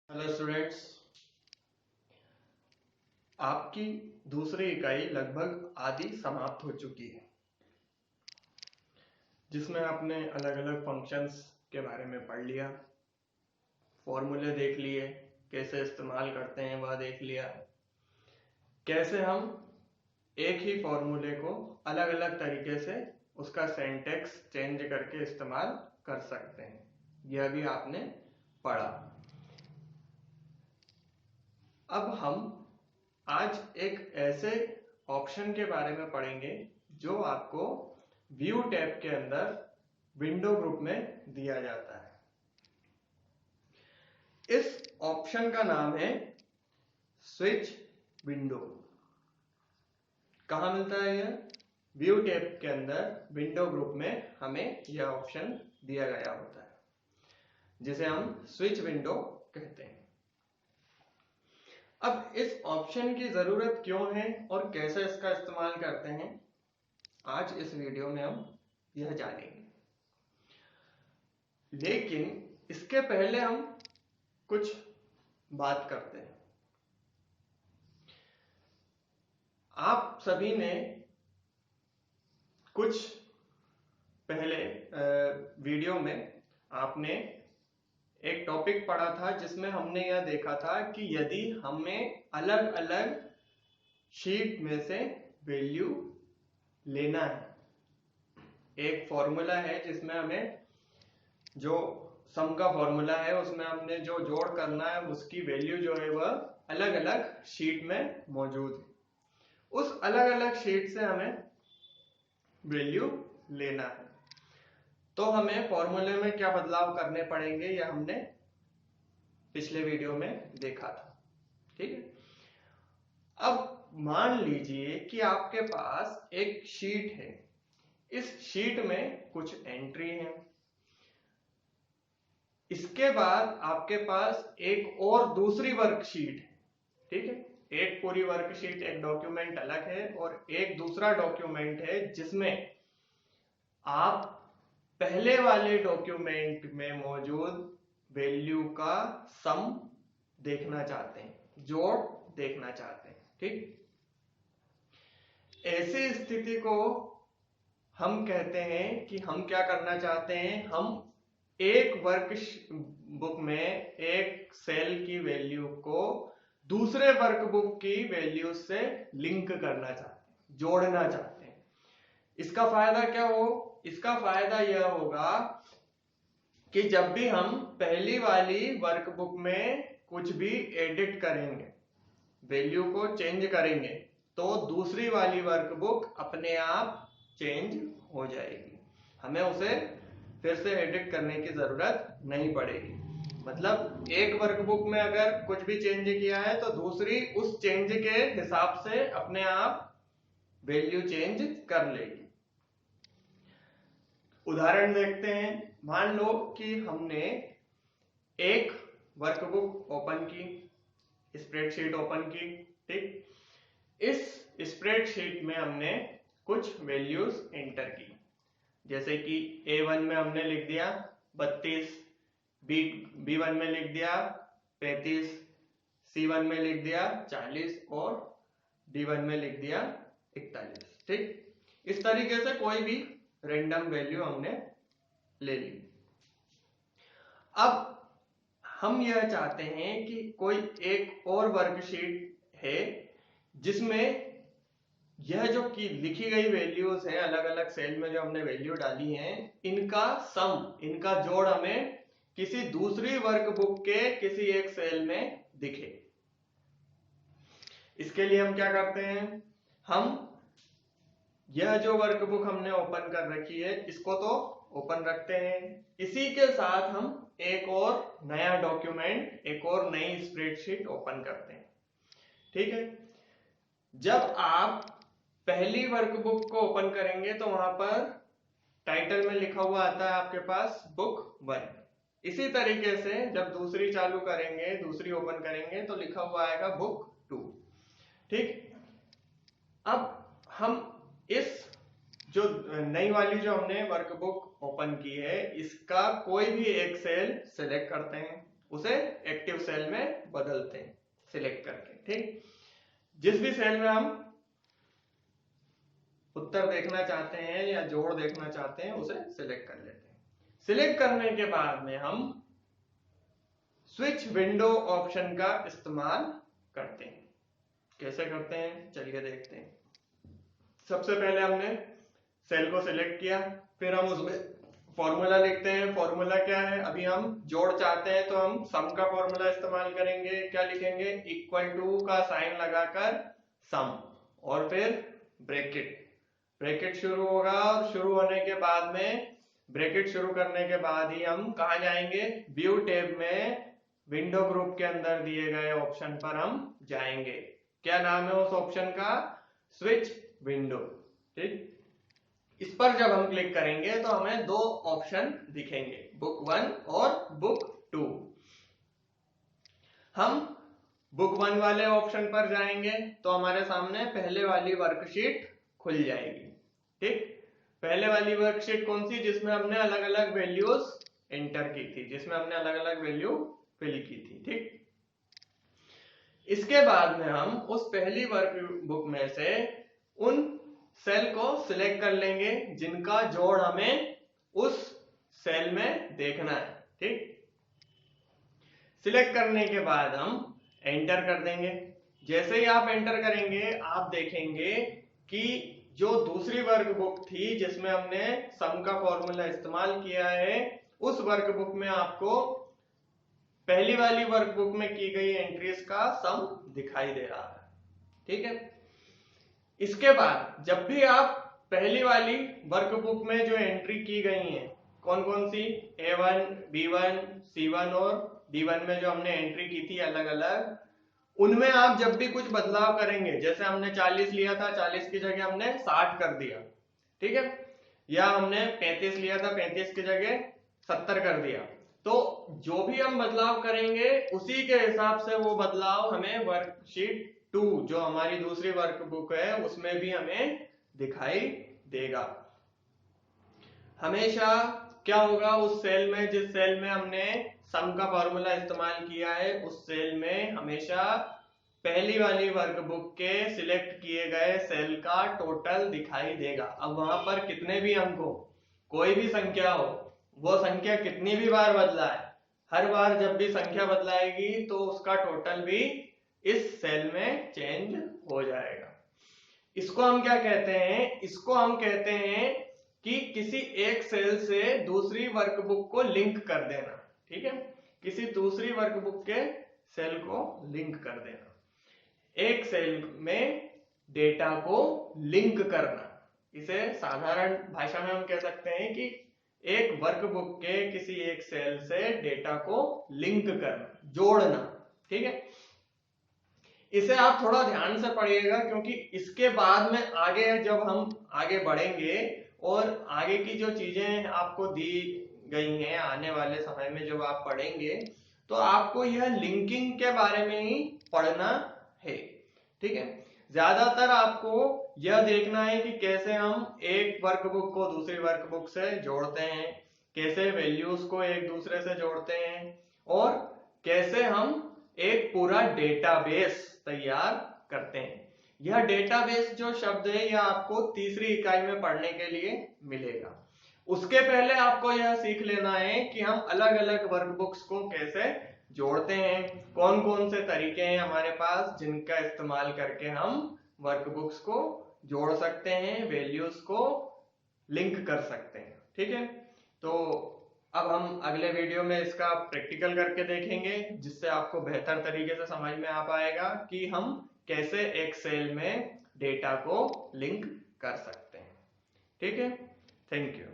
Hello students, आपकी दूसरी इकाई लगभग आधी समाप्त हो चुकी है, जिसमें आपने अलग अलग फंक्शंस के बारे में पढ़ लिया, फॉर्मूले देख लिए, कैसे इस्तेमाल करते हैं वह देख लिया, कैसे हम एक ही फॉर्मूले को अलग अलग तरीके से उसका सिंटैक्स चेंज करके इस्तेमाल कर सकते हैं, यह भी आपने पढ़ा। अब हम आज एक ऐसे ऑप्शन के बारे में पढ़ेंगे जो आपको व्यू टैब के अंदर विंडो ग्रुप में दिया जाता है। इस ऑप्शन का नाम है स्विच विंडो। कहाँ मिलता है यह? व्यू टैब के अंदर विंडो ग्रुप में हमें यह ऑप्शन दिया गया होता है, जिसे हम स्विच विंडो कहते हैं। अब इस ऑप्शन की जरूरत क्यों है और कैसे इसका इस्तेमाल करते हैं, आज इस वीडियो में हम यह जानेंगे। लेकिन इसके पहले हम कुछ बात करते हैं। आप सभी ने कुछ पहले वीडियो में आपने एक टॉपिक पढ़ा था जिसमें हमने यह देखा था कि यदि हमें अलग अलग शीट में से वैल्यू लेना है, एक फॉर्मूला है जिसमें हमें जो सम का फॉर्मूला है उसमें हमने जो जोड़ करना है उसकी वैल्यू जो है वह अलग अलग शीट में मौजूद है। उस अलग अलग शीट से हमें वैल्यू लेना है, तो हमें फॉर्मूले में क्या बदलाव करने पड़ेंगे यह हमने पिछले वीडियो में देखा था। ठीक है, अब मान लीजिए कि आपके पास एक शीट है, इस शीट में कुछ एंट्री है, इसके बाद आपके पास एक और दूसरी वर्कशीट है। ठीक है, एक पूरी वर्कशीट एक डॉक्यूमेंट अलग है और एक दूसरा डॉक्यूमेंट है जिसमें आप पहले वाले डॉक्यूमेंट में मौजूद वैल्यू का सम देखना चाहते हैं, जोड़ देखना चाहते हैं। ठीक, ऐसी स्थिति को हम कहते हैं कि हम क्या करना चाहते हैं, हम एक वर्क बुक में एक सेल की वैल्यू को दूसरे वर्कबुक की वैल्यू से लिंक करना चाहते हैं, जोड़ना चाहते हैं। इसका फायदा क्या हो? इसका फायदा यह होगा कि जब भी हम पहली वाली वर्कबुक में कुछ भी एडिट करेंगे, वैल्यू को चेंज करेंगे, तो दूसरी वाली वर्कबुक अपने आप चेंज हो जाएगी, हमें उसे फिर से एडिट करने की जरूरत नहीं पड़ेगी। मतलब एक वर्कबुक में अगर कुछ भी चेंज किया है तो दूसरी उस चेंज के हिसाब से अपने आप वैल्यू चेंज कर लेगी। उदाहरण देखते हैं। मान लो कि हमने एक वर्कबुक ओपन की, स्प्रेडशीट ओपन की। ठीक, इस स्प्रेडशीट में हमने कुछ वैल्यूज एंटर की, जैसे कि A1 में हमने लिख दिया 32, B1 में लिख दिया 35, C1 में लिख दिया 40 और D1 में लिख दिया 41। ठीक, इस तरीके से कोई भी रैंडम वैल्यू हमने ले ली। अब हम यह चाहते हैं कि कोई एक और वर्कशीट है जिसमें यह जो की लिखी गई वैल्यूज है, अलग अलग सेल में जो हमने वैल्यू डाली है, इनका सम, इनका जोड़ हमें किसी दूसरी वर्कबुक के किसी एक सेल में दिखे। इसके लिए हम क्या करते हैं, हम यह जो वर्कबुक हमने ओपन कर रखी है इसको तो ओपन रखते हैं, इसी के साथ हम एक और नया डॉक्यूमेंट, एक और नई स्प्रेडशीट ओपन करते हैं। ठीक है, जब आप पहली वर्कबुक को ओपन करेंगे तो वहां पर टाइटल में लिखा हुआ आता है आपके पास बुक 1। इसी तरीके से जब दूसरी चालू करेंगे, दूसरी ओपन करेंगे तो लिखा हुआ आएगा बुक 2। ठीक, अब हम इस जो नई वाली जो हमने वर्कबुक ओपन की है, इसका कोई भी एक सेल सेलेक्ट करते हैं, उसे एक्टिव सेल में जिस भी सेल में हम उत्तर देखना चाहते हैं या जोड़ देखना चाहते हैं उसे सिलेक्ट कर लेते हैं। सिलेक्ट करने के बाद में हम स्विच विंडो ऑप्शन का इस्तेमाल करते हैं। कैसे करते हैं चलिए देखते हैं। सबसे पहले हमने सेल को सिलेक्ट किया, फिर हम उसमें फॉर्मूला लिखते हैं। फॉर्मूला क्या है, अभी हम जोड़ चाहते हैं तो हम सम का फॉर्मूला इस्तेमाल करेंगे। क्या लिखेंगे, इक्वल टू का साइन लगाकर सम, और फिर ब्रैकेट। ब्रैकेट शुरू होगा और शुरू होने के बाद में ब्रैकेट शुरू करने के बाद ही हम कहा जाएंगे, व्यू टैब में विंडो ग्रुप के अंदर दिए गए ऑप्शन पर हम जाएंगे। क्या नाम है उस ऑप्शन का, स्विच विंडो। ठीक, इस पर जब हम क्लिक करेंगे तो हमें दो ऑप्शन दिखेंगे, बुक 1 और बुक 2। हम बुक 1 वाले ऑप्शन पर जाएंगे तो हमारे सामने पहले वाली वर्कशीट खुल जाएगी। ठीक, पहले वाली वर्कशीट कौन सी, जिसमें हमने अलग अलग वैल्यूज एंटर की थी, जिसमें हमने अलग अलग वैल्यू फिल की थी। ठीक, इसके बाद में हम उस पहली वर्कबुक में से उन सेल को सिलेक्ट कर लेंगे जिनका जोड़ हमें उस सेल में देखना है। ठीक, सिलेक्ट करने के बाद हम एंटर कर देंगे। जैसे ही आप एंटर करेंगे आप देखेंगे कि जो दूसरी वर्कबुक थी जिसमें हमने सम का फॉर्मूला इस्तेमाल किया है, उस वर्कबुक में आपको पहली वाली वर्कबुक में की गई एंट्रीज का सम दिखाई दे रहा है। ठीक है, इसके बाद जब भी आप पहली वाली वर्कबुक में जो एंट्री की गई है, कौन कौन सी, A1, B1, C1 और D1 में जो हमने एंट्री की थी अलग अलग, उनमें आप जब भी कुछ बदलाव करेंगे, जैसे हमने 40 लिया था, 40 की जगह हमने 60 कर दिया। ठीक है, या हमने 35 लिया था, 35 की जगह 70 कर दिया, तो जो भी हम बदलाव करेंगे उसी के हिसाब से वो बदलाव हमें वर्कशीट 2 जो हमारी दूसरी वर्कबुक है उसमें भी हमें दिखाई देगा। हमेशा क्या होगा, उस सेल में, जिस सेल में हमने सम का फॉर्मूला इस्तेमाल किया है, उस सेल में हमेशा पहली वाली वर्कबुक के सिलेक्ट किए गए सेल का टोटल दिखाई देगा। अब वहां पर कितने भी अंक हो, कोई भी संख्या हो, वो संख्या कितनी भी बार बदला है, हर बार जब भी संख्या बदलाएगी तो उसका टोटल भी इस सेल में चेंज हो जाएगा। इसको हम क्या कहते हैं, इसको हम कहते हैं कि किसी एक सेल से दूसरी वर्कबुक को लिंक कर देना। ठीक है, किसी दूसरी वर्कबुक के सेल को लिंक कर देना, एक सेल में डेटा को लिंक करना। इसे साधारण भाषा में हम कह सकते हैं कि एक वर्कबुक के किसी एक सेल से डेटा को लिंक करना, जोड़ना। ठीक है, इसे आप थोड़ा ध्यान से पढ़िएगा क्योंकि इसके बाद में आगे जब हम आगे बढ़ेंगे और आगे की जो चीजें आपको दी गई हैं आने वाले समय में जब आप पढ़ेंगे तो आपको यह लिंकिंग के बारे में ही पढ़ना है। ठीक है, ज्यादातर आपको यह देखना है कि कैसे हम एक वर्कबुक को दूसरी वर्कबुक से जोड़ते हैं, कैसे वैल्यूज को एक दूसरे से जोड़ते हैं, और कैसे हम एक पूरा डेटाबेस तैयार करते हैं। यह डेटाबेस जो शब्द है यह आपको तीसरी इकाई में पढ़ने के लिए मिलेगा। उसके पहले आपको यह सीख लेना है कि हम अलग अलग वर्कबुक्स को कैसे जोड़ते हैं, कौन कौन से तरीके हैं हमारे पास जिनका इस्तेमाल करके हम वर्कबुक्स को जोड़ सकते हैं, वैल्यूज को लिंक कर सकते हैं। ठीक है, तो अब हम अगले वीडियो में इसका प्रैक्टिकल करके देखेंगे जिससे आपको बेहतर तरीके से समझ में आ पाएगा कि हम कैसे एक सेल में डेटा को लिंक कर सकते हैं। ठीक है, थैंक यू।